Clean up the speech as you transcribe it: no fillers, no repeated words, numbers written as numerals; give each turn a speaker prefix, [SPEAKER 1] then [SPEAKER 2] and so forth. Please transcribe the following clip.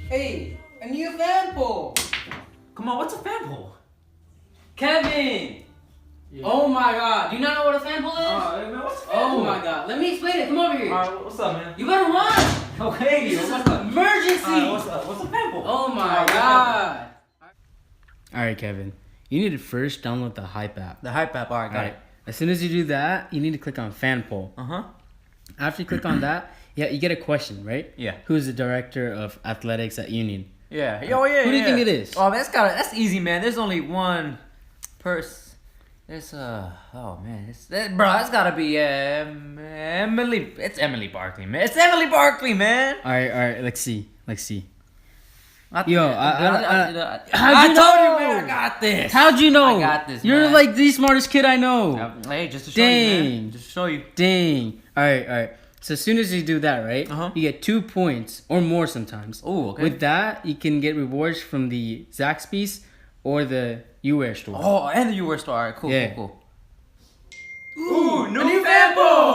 [SPEAKER 1] Hey, a new fan poll.
[SPEAKER 2] Come on, what's a fan poll?
[SPEAKER 1] Kevin.
[SPEAKER 2] Yeah.
[SPEAKER 1] Oh my God. Do you not know what a fan poll is?
[SPEAKER 2] Hey, man, what's a fan
[SPEAKER 1] Oh
[SPEAKER 2] poll?
[SPEAKER 1] my God. Let me explain it. Come over here.
[SPEAKER 2] Alright, what's up, man?
[SPEAKER 1] You better run.
[SPEAKER 2] Okay,
[SPEAKER 1] This is
[SPEAKER 2] what's
[SPEAKER 1] an
[SPEAKER 2] up?
[SPEAKER 1] emergency.
[SPEAKER 2] Alright, what's up? What's a fan poll?
[SPEAKER 1] Oh my
[SPEAKER 2] Alright,
[SPEAKER 1] God. Alright, Kevin. You need to first download the Hype app.
[SPEAKER 2] The Hype app, alright, got
[SPEAKER 1] Alright. As soon as you do that, you need to click on fan poll.
[SPEAKER 2] Uh-huh.
[SPEAKER 1] After you click on that, yeah, you get a question, right?
[SPEAKER 2] Yeah.
[SPEAKER 1] Who's the director of athletics at Union?
[SPEAKER 2] Yeah. Oh, yeah,
[SPEAKER 1] Who do you
[SPEAKER 2] yeah.
[SPEAKER 1] think it is?
[SPEAKER 2] Oh, man, that's easy, man. There's only one person. There's, oh, man. That's gotta be, Emily. It's Emily Barkley, man. It's Emily Barkley, man.
[SPEAKER 1] Alright, let's see. Let's see.
[SPEAKER 2] I
[SPEAKER 1] Yo, how'd you
[SPEAKER 2] told
[SPEAKER 1] know?
[SPEAKER 2] you, man, I got this.
[SPEAKER 1] How'd you know?
[SPEAKER 2] I got this,
[SPEAKER 1] You're
[SPEAKER 2] man.
[SPEAKER 1] like the smartest kid I know.
[SPEAKER 2] Hey, just to show you,
[SPEAKER 1] Dang.
[SPEAKER 2] man. Just to show you.
[SPEAKER 1] Dang. Alright. So as soon as you do that, right,
[SPEAKER 2] Uh-huh.
[SPEAKER 1] you get 2 points or more sometimes.
[SPEAKER 2] Oh, okay.
[SPEAKER 1] With that, you can get rewards from the Zaxby's or the UWear store.
[SPEAKER 2] Oh, and the UR star. All right, cool,
[SPEAKER 1] Yeah.
[SPEAKER 2] cool. Ooh, new fan poll.